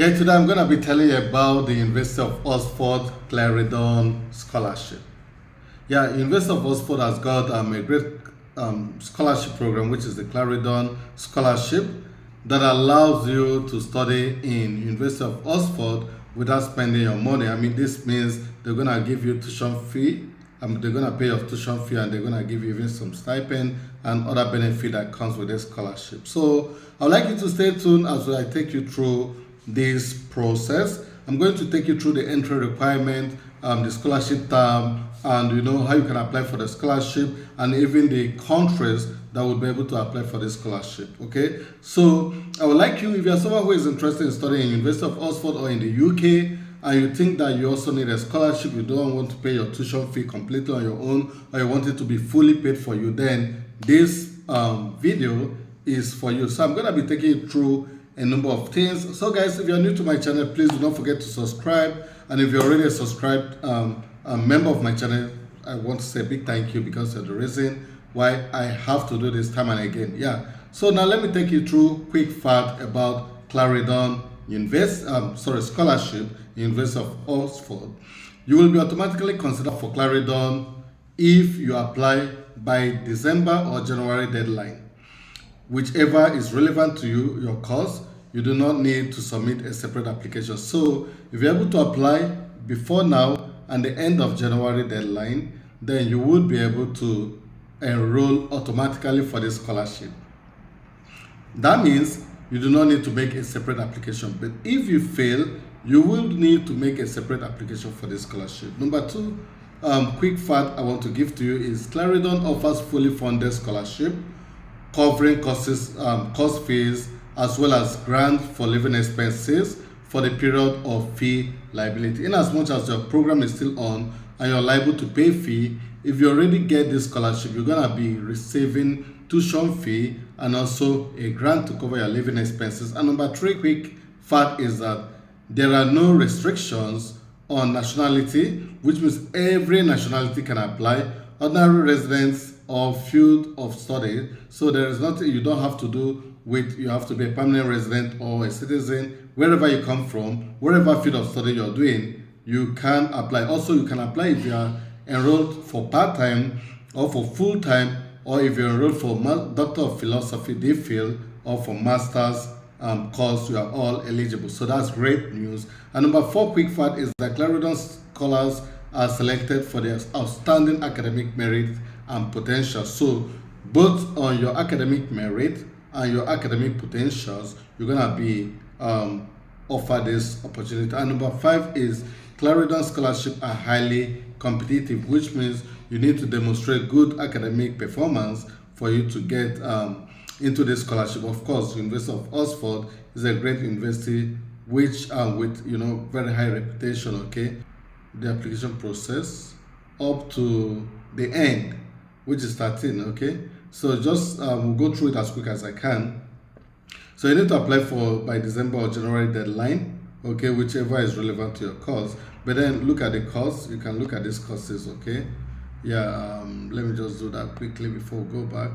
Yeah, today I'm going to be telling you about the University of Oxford Clarendon Scholarship. Yeah, University of Oxford has got a great scholarship program, which is the Clarendon Scholarship, that allows you to study in University of Oxford without spending your money. I mean, this means they're going to give you tuition fee, they're going to pay your tuition fee, and they're going to give you even some stipend and other benefit that comes with this scholarship. So I'd like you to stay tuned as I take you through this process. I'm going to take you through the entry requirement, the scholarship term, and how you can apply for the scholarship, and even the countries that will be able to apply for this scholarship. Okay, so I would like you, if you're someone who is interested in studying in University of Oxford or in the UK, and you think that you also need a scholarship, you don't want to pay your tuition fee completely on your own, or you want it to be fully paid for you, then this video is for you. So I'm going to be taking you through a number of things. So guys, if you're new to my channel, please do not forget to subscribe, and if you're already a subscribed a member of my channel, I want to say a big thank you, because you're the reason why I have to do this time and again. Yeah, so now let me take you through quick fact about Clarendon Scholarship, University of Oxford. You will be automatically considered for Clarendon if you apply by December or January deadline. Whichever is relevant to you, your course, you do not need to submit a separate application. So if you're able to apply before now and the end of January deadline, then you would be able to enroll automatically for this scholarship. That means you do not need to make a separate application. But if you fail, you will need to make a separate application for this scholarship. Number two, quick fact I want to give to you is Clarendon offers fully funded scholarship covering courses, course fees, as well as grant for living expenses for the period of fee liability. In as much as your program is still on and you're liable to pay fee, if you already get this scholarship, you're gonna be receiving tuition fee and also a grant to cover your living expenses. And number three quick fact is that there are no restrictions on nationality, which means every nationality can apply, ordinary residents or field of study. So there is nothing you don't have to do with, you have to be a permanent resident or a citizen. Wherever you come from, wherever field of study you're doing, you can apply. Also, you can apply if you are enrolled for part-time or for full-time, or if you're enrolled for Doctor of Philosophy, DPhil, or for Master's course, you are all eligible. So that's great news. And number four quick fact is that Clarendon scholars are selected for their outstanding academic merit and potential. So both on your academic merit and your academic potentials, you're gonna be offered this opportunity. And number five is Clarendon scholarship are highly competitive, which means you need to demonstrate good academic performance for you to get into this scholarship. Of course, University of Oxford is a great university which with very high reputation. Okay, the application process up to the end, which is 13. Okay, so just we'll go through it as quick as I can. So you need to apply for by December or January deadline, okay, whichever is relevant to your course. But then look at the course. You can look at these courses. Okay, yeah, let me just do that quickly before we go back.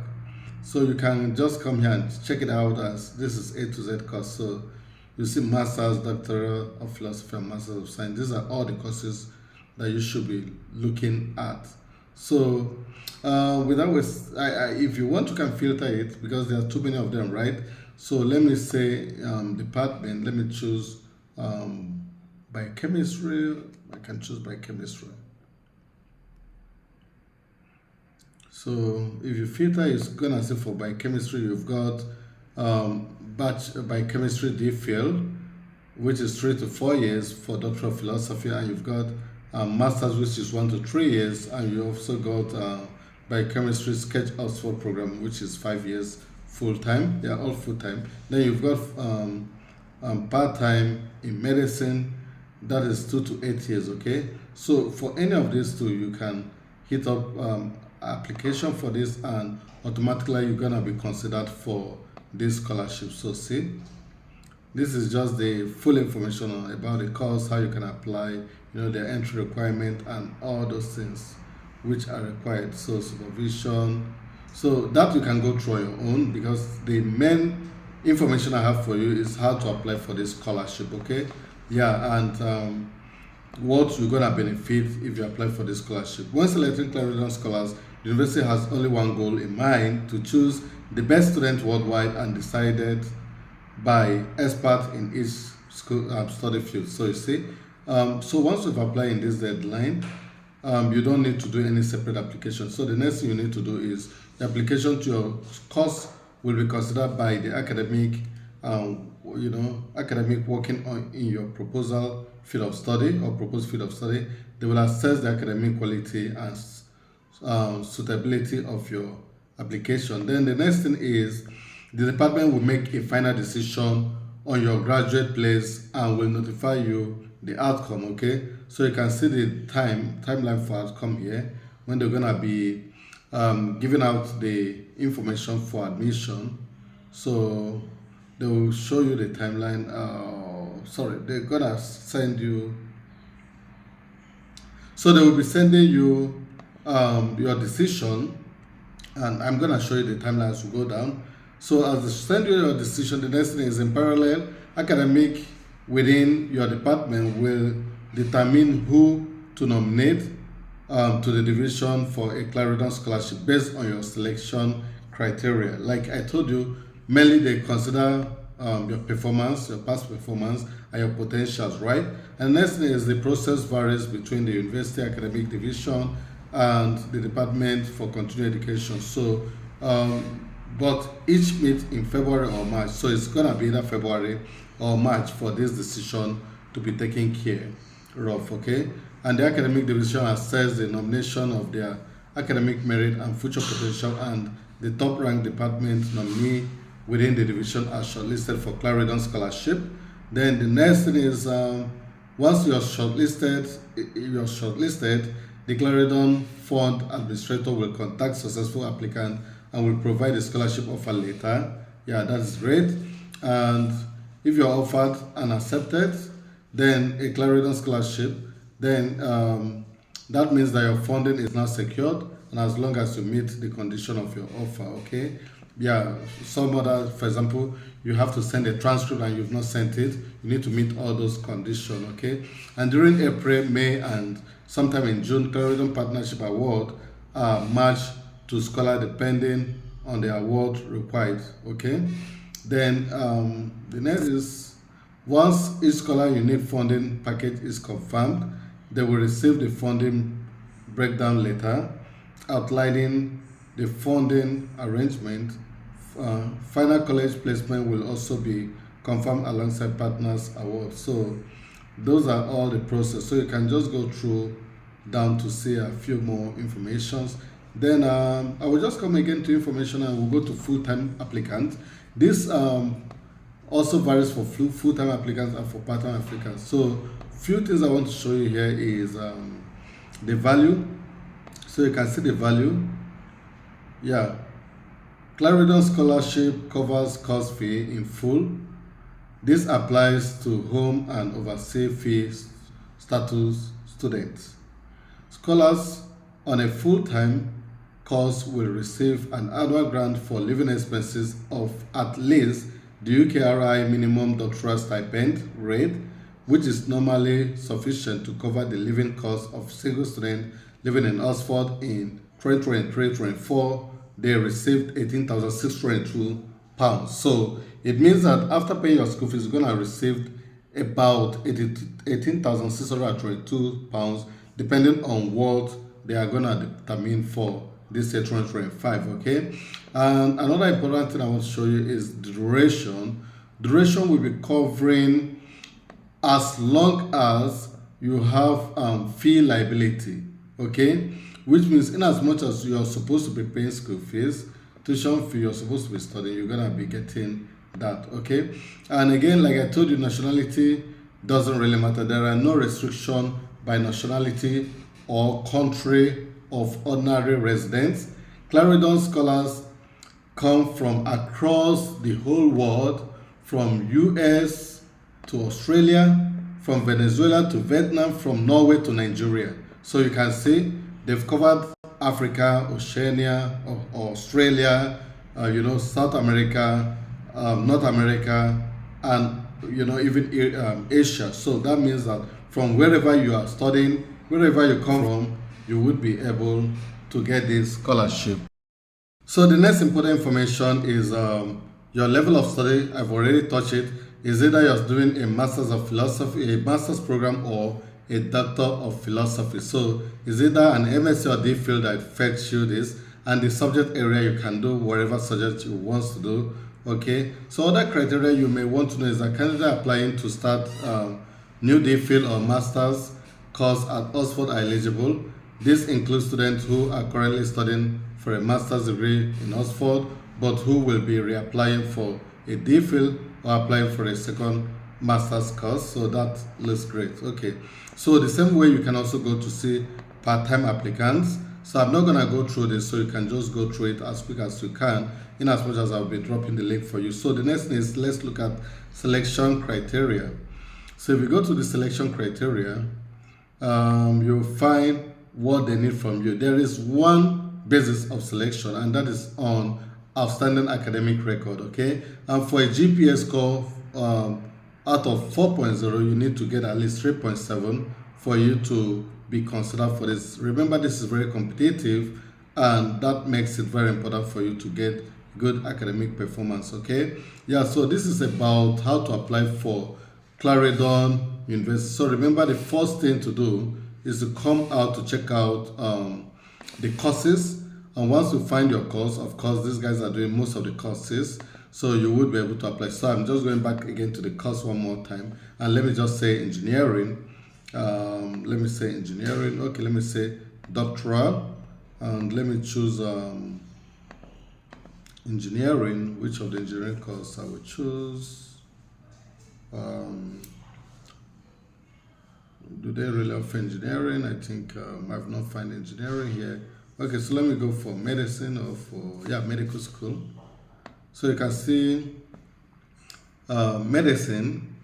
So you can just come here and check it out, as this is A to Z course. So you see Masters, Doctor of Philosophy, and Masters of Science. These are all the courses that you should be looking at. So if you want, you can filter it, because there are too many of them, right? So let me say department. Let me choose biochemistry. I can choose biochemistry. So if you filter, it's gonna say for biochemistry you've got biochemistry DPhil, which is 3 to 4 years for Doctor of Philosophy, and you've got Masters, which is 1 to 3 years, and you also got biochemistry Sketch Oxford program, which is 5 years full-time. They are all full-time. Then you've got part-time in medicine, that is 2 to 8 years. Okay, so for any of these two, you can hit up application for this, and automatically you're gonna be considered for this scholarship. So see, this is just the full information about the course, how you can apply, the entry requirement, and all those things which are required. So supervision, so that you can go through on your own, because the main information I have for you is how to apply for this scholarship, okay? Yeah, and what you're gonna benefit if you apply for this scholarship. When selecting Clarendon scholars, the university has only one goal in mind: to choose the best student worldwide and decided by experts in each school study field. So you see, so once you've applied in this deadline, you don't need to do any separate application. So the next thing you need to do is the application to your course will be considered by the academic, academic working on in your proposal field of study or proposed field of study. They will assess the academic quality and suitability of your application. Then the next thing is the department will make a final decision on your graduate place and will notify you the outcome, okay? So you can see the timeline for outcome here when they're gonna be giving out the information for admission. So they will show you the timeline. They're gonna send you. So they will be sending you your decision, and I'm gonna show you the timeline as we go down. So as they send you your decision, the next thing is in parallel, academic within your department will determine who to nominate to the division for a Clarendon scholarship based on your selection criteria. Like I told you, mainly they consider your performance, your past performance, and your potentials, right? And next thing is the process varies between the university academic division and the department for continuing education. So, but each meet in February or March. So it's gonna be either February or March for this decision to be taken care of, okay? And the academic division assess the nomination of their academic merit and future potential, and the top ranked department nominee within the division are shortlisted for Clarendon scholarship. Then the next thing is once you're shortlisted, the Clarendon Fund administrator will contact successful applicant and will provide a scholarship offer letter. Yeah, that is great. And if you're offered and accepted, then a Clarendon scholarship, then that means that your funding is now secured, and as long as you meet the condition of your offer, okay? Yeah, some other, for example, you have to send a transcript and you've not sent it, you need to meet all those conditions, okay? And during April, May, and sometime in June, Clarendon Partnership Award match to scholar depending on the award required, okay? Then the next is, once each scholar unit funding package is confirmed, they will receive the funding breakdown letter outlining the funding arrangement. Final college placement will also be confirmed alongside partners award. So those are all the process. So you can just go through down to see a few more informations. Then I will just come again to information and we'll go to full-time applicants. This also varies for full-time applicants and for part-time applicants. So few things I want to show you here is the value. So you can see the value. Yeah, Clarendon Scholarship covers course fee in full. This applies to home and overseas fee status students. Scholars on a full-time course will receive an annual grant for living expenses of at least the UKRI minimum doctoral stipend rate, which is normally sufficient to cover the living cost of single student living in Oxford. In 2023-24, they received £18,622. So it means that after paying your school fees, you're going to receive about £18,622, depending on what they are going to determine for this year 2025, okay? And another important thing I want to show you is duration. Duration will be covering as long as you have fee liability, okay? Which means in as much as you are supposed to be paying school fees, tuition fee, you're supposed to be studying, you're gonna be getting that, okay? And again, like I told you, nationality doesn't really matter. There are no restriction by nationality or country of ordinary residents. Clarendon scholars come from across the whole world, from US to Australia, from Venezuela to Vietnam, from Norway to Nigeria. So you can see they've covered Africa, Oceania, or Australia, South America, North America, and even Asia. So that means that from wherever you are studying, wherever you come from, you would be able to get this scholarship. So the next important information is your level of study. I've already touched it. Is either you're doing a master's of philosophy, a master's program, or a doctor of philosophy. So it's either an MSc or DPhil that fetch you this, and the subject area you can do whatever subject you want to do. Okay. So other criteria you may want to know is that candidate applying to start new DPhil or master's course at Oxford are eligible. This includes students who are currently studying for a master's degree in Oxford, but who will be reapplying for a DPhil or applying for a second master's course. So that looks great. Okay. So the same way you can also go to see part-time applicants. So I'm not gonna go through this, so you can just go through it as quick as you can, in as much as I'll be dropping the link for you. So the next thing is, let's look at selection criteria. So if you go to the selection criteria, you'll find what they need from you. There is one basis of selection, and that is on outstanding academic record. Okay, and for a GPA score out of 4.0, you need to get at least 3.7 for you to be considered for this. Remember, this is very competitive, and that makes it very important for you to get good academic performance. Okay, yeah. So this is about how to apply for Clarendon University. So remember, the first thing to do is to come out to check out the courses. And once you find your course, of course, these guys are doing most of the courses, so you would be able to apply. So I'm just going back again to the course one more time, and let me just say engineering. Let me say engineering. Okay, let me say doctoral, and let me choose engineering. Which of the engineering course I would choose? Do they really offer engineering? I think I've not found engineering here. Okay, so let me go for medicine or for medical school. So you can see medicine,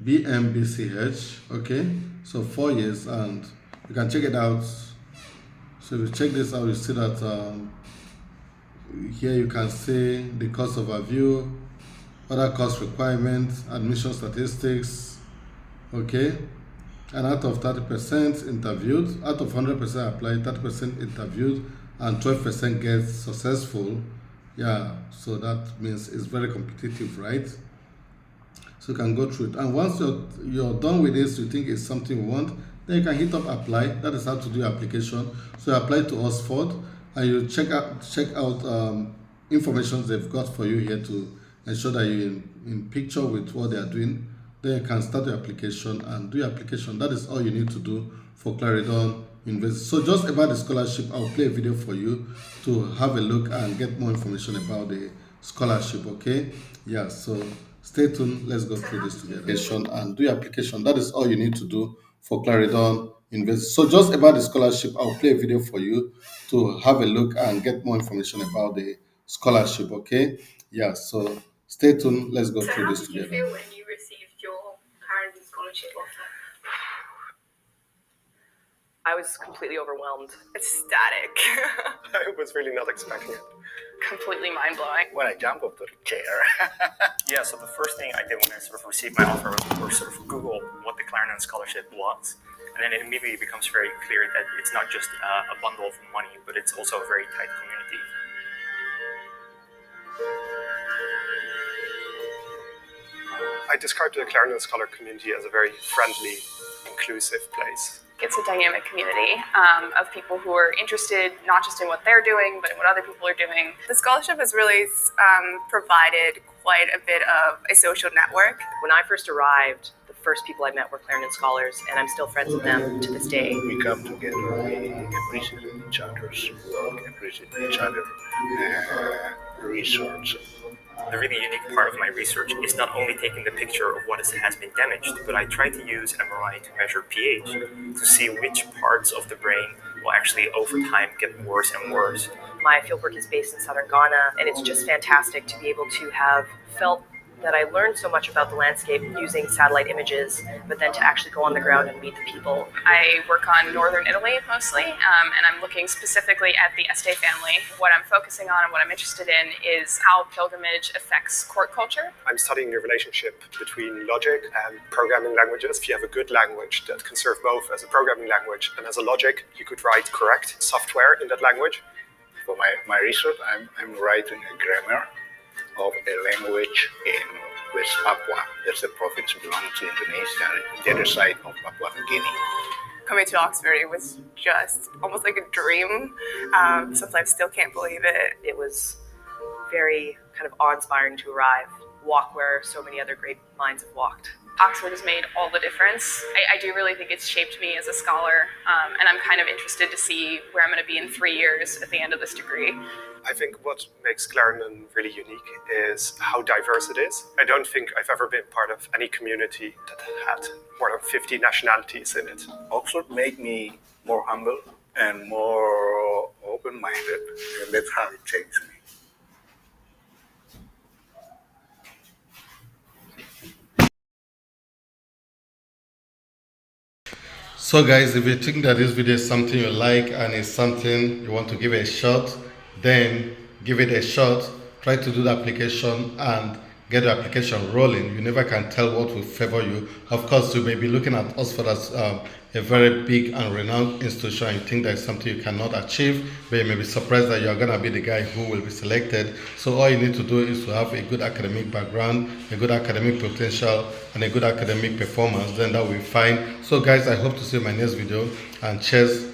BMBCH. Okay, so 4 years, and you can check it out. So if you check this out, you see that here you can see the course overview, other course requirements, admission statistics. Okay, and out of 30% interviewed, out of 100% applied, 30% interviewed, and 12% get successful. Yeah, so that means it's very competitive, right? So you can go through it, and once you're done with this, you think it's something you want, then you can hit up apply. That is how to do application. So you apply to Oxford, and you check out information they've got for you here to ensure that you're in picture with what they are doing. Then you can start your application and do your application. That is all you need to do for Clarendon University. So just about the scholarship, I'll play a video for you to have a look and get more information about the scholarship. Okay, yeah, so stay tuned. Let's go through this together and do your application. That is all you need to do for Clarendon University. So just about the scholarship, I'll play a video for you to have a look and get more information about the scholarship. Okay, yeah, so stay tuned. Let's go through this together. How did you feel when you received your Clarendon Scholarship offer? I was completely overwhelmed. Ecstatic. I was really not expecting it. Completely mind-blowing. When I jumped off the chair. Yeah, so the first thing I did when I sort of received my offer was sort of Google what the Clarendon Scholarship was. And then it immediately becomes very clear that it's not just a bundle of money, but it's also a very tight community. I described the Clarendon Scholar community as a very friendly, inclusive place. It's a dynamic community of people who are interested not just in what they're doing, but in what other people are doing. The scholarship has really provided quite a bit of a social network. When I first arrived, the first people I met were Clarendon scholars, and I'm still friends with them to this day. We come together, we appreciate each other's work, appreciate each other's research. The really unique part of my research is not only taking the picture of what has been damaged, but I try to use MRI to measure pH to see which parts of the brain will actually over time get worse and worse. My fieldwork is based in southern Ghana, and it's just fantastic to be able to have felt that I learned so much about the landscape using satellite images, but then to actually go on the ground and meet the people. I work on northern Italy mostly, and I'm looking specifically at the Este family. What I'm focusing on and what I'm interested in is how pilgrimage affects court culture. I'm studying the relationship between logic and programming languages. If you have a good language that can serve both as a programming language and as a logic, you could write correct software in that language. For my research, I'm writing a grammar of a language in West Papua. That's a province belonging to Indonesia, the other side of Papua New Guinea. Coming to Oxford, it was just almost like a dream. Sometimes I still can't believe it. It was very kind of awe-inspiring to arrive, walk where so many other great minds have walked. Oxford has made all the difference. I do really think it's shaped me as a scholar, and I'm kind of interested to see where I'm going to be in 3 years at the end of this degree. I think what makes Clarendon really unique is how diverse it is. I don't think I've ever been part of any community that had more than 50 nationalities in it. Oxford made me more humble and more open-minded, and that's how it changed me. So guys, if you think that this video is something you like and it's something you want to give it a shot, then give it a shot. Try to do the application and get the application rolling. You never can tell what will favor you. Of course, you may be looking at Oxford as a very big and renowned institution and you think that is something you cannot achieve, but you may be surprised that you are going to be the guy who will be selected. So all you need to do is to have a good academic background, a good academic potential, and a good academic performance. Then that will be fine. So guys, I hope to see you in my next video, and cheers.